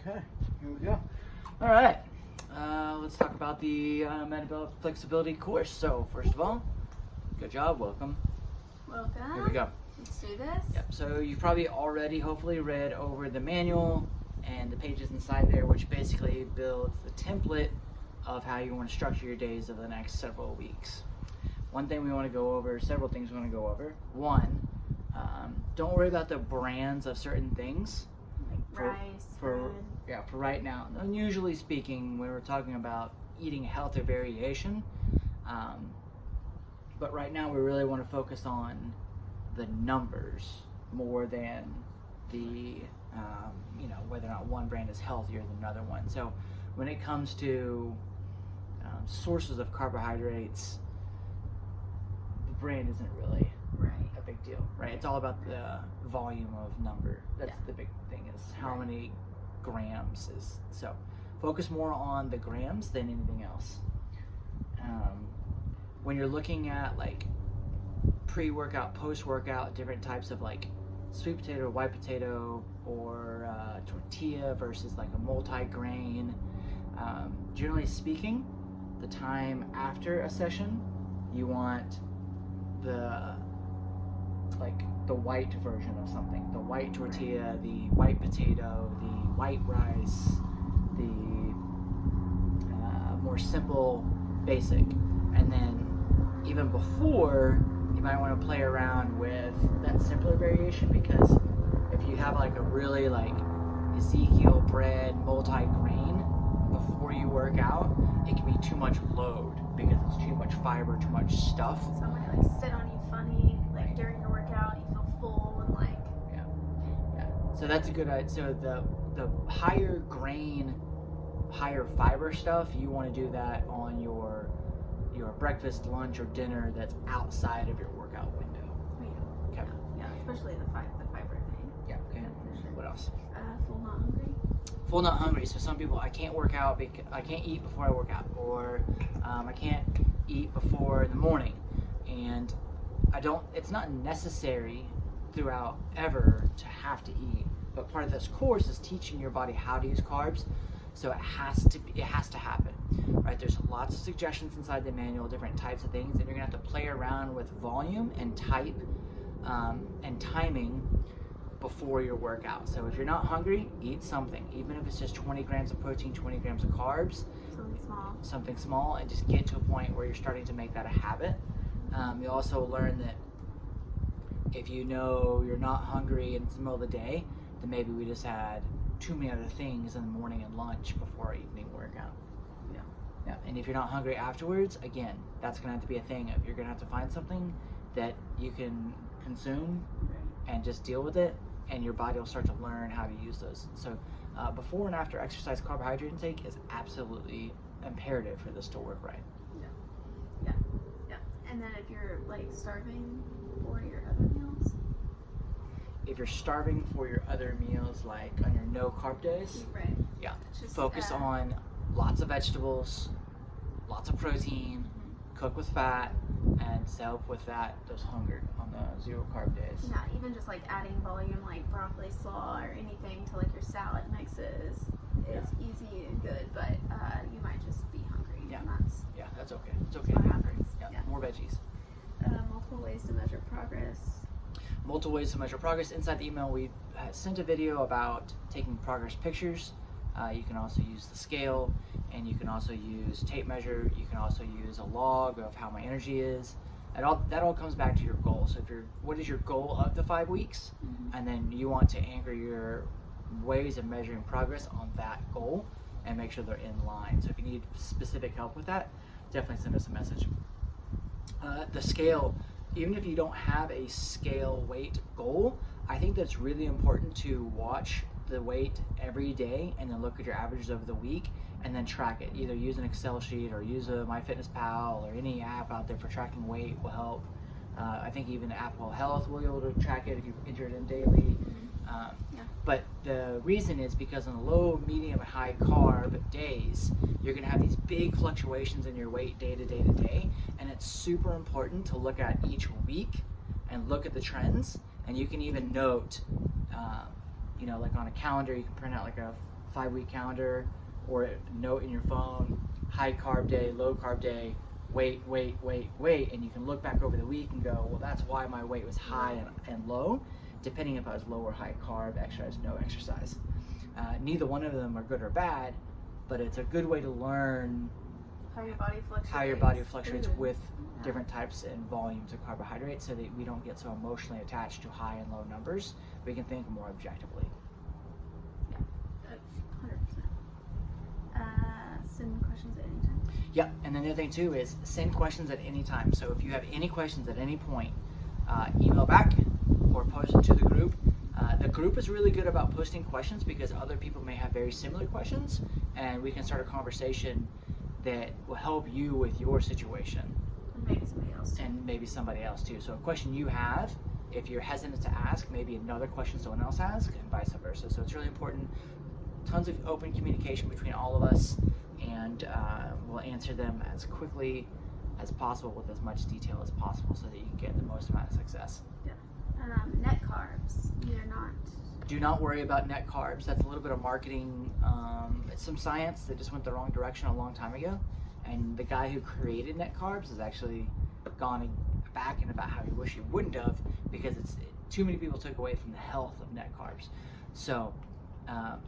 Okay, here we go. All right, let's talk about the Metabolic Flexibility course. So first of all, good job, welcome. Welcome. Here we go. Let's do this. Yep, so you've probably already hopefully read over the manual and the pages inside there, which basically builds the template of how you want to structure your days over the next several weeks. One thing we want to go over, several things we want to go over. One, don't worry about the brands of certain things. Like rice, bread. For right now. And usually speaking, when we're talking about eating health or variation, but right now we really want to focus on the numbers more than the whether or not one brand is healthier than another one. So when it comes to sources of carbohydrates, the brand isn't really a big deal, right? It's all about the volume of number. That's the big thing, is how many grams is. So focus more on the grams than anything else. When you're looking at like pre-workout, post-workout, different types of like sweet potato, white potato, or tortilla versus like a multi-grain, generally speaking, the time after a session, you want the white version of something, the white tortilla, the white potato, the white rice, the more simple, basic. And then even before, you might want to play around with that simpler variation, because if you have like a really like Ezekiel bread multi-grain before you work out, it can be too much load because it's too much fiber, too much stuff. So it might like sit on you funny, like during your workout, you feel full and like. Yeah. So that's a good idea. So the higher grain, higher fiber stuff, you want to do that on your breakfast, lunch, or dinner that's outside of your workout window. Yeah. Okay. Yeah, especially the fiber thing. Yeah. Okay. For sure. What else? Full, not hungry. Full, not hungry. So some people, I can't work out because I can't eat before I work out, or I can't eat before the morning, and it's not necessary throughout ever to have to eat, but part of this course is teaching your body how to use carbs, so it has to happen, right? There's lots of suggestions inside the manual, different types of things, and you're gonna have to play around with volume and type and timing before your workout. So if you're not hungry, eat something, even if it's just 20 grams of protein, 20 grams of carbs, something small, and just get to a point where you're starting to make that a habit. You also learn that if you know you're not hungry and it's the middle of the day, then maybe we just had too many other things in the morning and lunch before our evening workout. Yeah. And if you're not hungry afterwards, again, that's gonna have to be a thing. You're gonna have to find something that you can consume and just deal with it, and your body will start to learn how to use those. So before and after exercise, carbohydrate intake is absolutely imperative for this to work right. Yeah. And then if you're like starving for your other meals? If you're starving for your other meals, like on your no carb days, Just, focus on lots of vegetables, lots of protein, cook with fat, and help with those hunger on the zero carb days. Yeah, even just like adding volume, like broccoli slaw or anything to like your salad mixes is easy and good, but you might just be hungry. Yeah. And That's okay. It's okay. what happens. Yeah. More veggies. Multiple ways to measure progress. Multiple ways to measure progress. Inside the email, we sent a video about taking progress pictures. You can also use the scale, and you can also use tape measure. You can also use a log of how my energy is. That all comes back to your goal. So what is your goal of the 5 weeks? And then you want to anchor your ways of measuring progress on that goal and make sure they're in line. So if you need specific help with that, definitely send us a message. The scale, even if you don't have a scale weight goal, I think that's really important to watch the weight every day and then look at your averages over the week and then track it. Either use an Excel sheet or use a MyFitnessPal, or any app out there for tracking weight will help. I think even Apple Health will be able to track it if you enter it in daily. But the reason is because on the low, medium, and high carb days, you're gonna have these big fluctuations in your weight day to day to day, and it's super important to look at each week and look at the trends. And you can even note, like on a calendar, you can print out like a 5-week calendar or a note in your phone, high carb day, low carb day, weight, and you can look back over the week and go, well, that's why my weight was high and low, depending if I was low or high carb, exercise, no exercise. Neither one of them are good or bad, but it's a good way to learn how your body fluctuates, with different types and volumes of carbohydrates, so that we don't get so emotionally attached to high and low numbers. We can think more objectively. Yeah, 100%. Send questions at any time. Yep, and then the other thing too is send questions at any time. So if you have any questions at any point, email back or post it to the group. The group is really good about posting questions because other people may have very similar questions, and we can start a conversation that will help you with your situation. And maybe somebody else. And maybe somebody else too. So a question you have, if you're hesitant to ask, maybe another question someone else asks, and vice versa. So it's really important. Tons of open communication between all of us, and we'll answer them as quickly as possible with as much detail as possible so that you can get the most amount of success. Yeah. Net carbs. You're not. Do not worry about net carbs. That's a little bit of marketing. It's some science that just went the wrong direction a long time ago. And the guy who created net carbs has actually gone back and about how he wished he wouldn't have, because it's too many people took away from the health of net carbs. So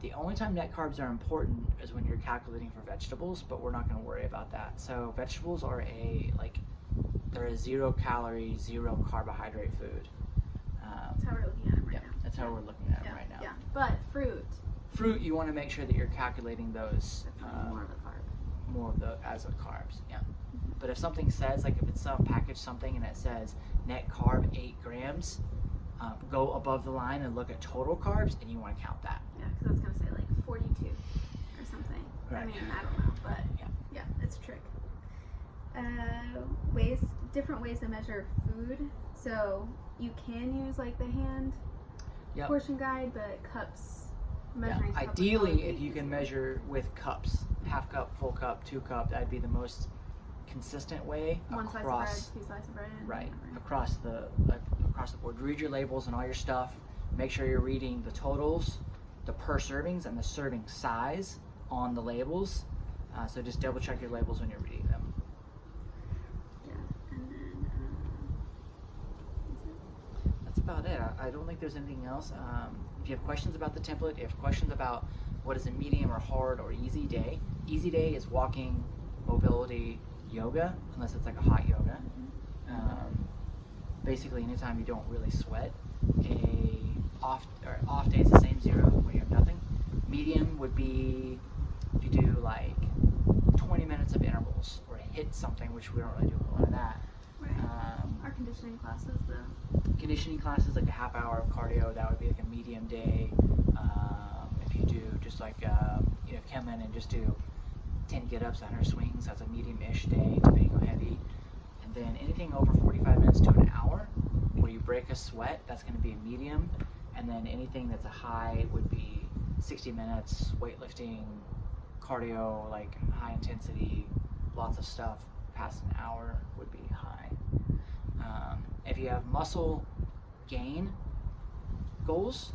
the only time net carbs are important is when you're calculating for vegetables, but we're not going to worry about that. So vegetables are they're a 0 calorie, 0 carbohydrate food. That's how we're looking at it right now. That's how we're looking at it right now. Yeah, but fruit. Fruit, you want to make sure that you're calculating those More of a carb. more of the as a carbs. Yeah. But if something says, like if it's some package something and it says net carb 8 grams, go above the line and look at total carbs, and you want to count that. Yeah, because that's gonna say like 42 or something. Right. I mean, I don't know, but yeah, it's a trick. Different ways to measure food. So you can use like the hand portion guide, but cups measuring. Yeah. Ideally, if you can measure with cups, half cup, full cup, 2 cup, that'd be the most consistent way. One slice of bread, 2 slices of bread. Right, across the board. Read your labels and all your stuff. Make sure you're reading the totals, the per servings, and the serving size on the labels. So just double check your labels when you're reading them. Yeah, and then that's about it. I don't think there's anything else. If you have questions about the template, if you have questions about what is a medium or hard or easy day. Easy day is walking, mobility, yoga, unless it's like a hot yoga. Basically, anytime you don't really sweat. Off day is the same 0 when you have nothing. Medium would be if you do like 20 minutes of intervals or hit something, which we don't really do a lot of that. right. Our conditioning classes, though. Conditioning classes, like a half hour of cardio, that would be like a medium day. If you do just like come in and just do 10 get-ups, 100 swings, that's a medium-ish day, depending on heavy. And then anything over 45 minutes to an hour, where you break a sweat, that's going to be a medium. And then anything that's a high would be 60 minutes, weightlifting, cardio, like high intensity, lots of stuff, past an hour would be high. If you have muscle gain goals,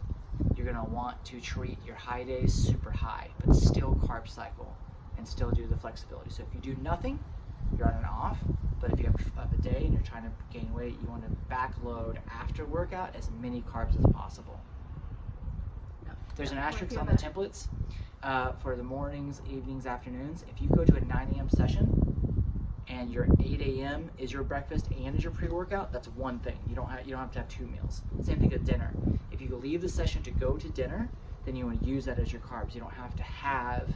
you're going to want to treat your high days super high, but still carb cycle and still do the flexibility. So if you do nothing, you're on an off. But if you have a day and you're trying to gain weight, you want to backload after workout as many carbs as possible. There's an asterisk on the templates for the mornings, evenings, afternoons. If you go to a 9 a.m. session and your 8 a.m. is your breakfast and is your pre-workout, that's one thing. You don't have to have 2 meals. Same thing with dinner. If you leave the session to go to dinner, then you want to use that as your carbs. You don't have to have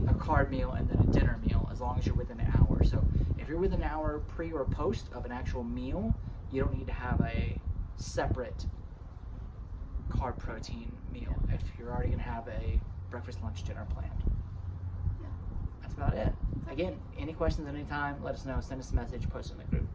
a carb meal and then a dinner meal, as long as you're within an hour. So if you're within an hour pre or post of an actual meal, you don't need to have a separate carb protein meal if you're already going to have a breakfast, lunch, dinner planned. Yeah. That's about it. Again, any questions at any time, let us know. Send us a message, post it in the group.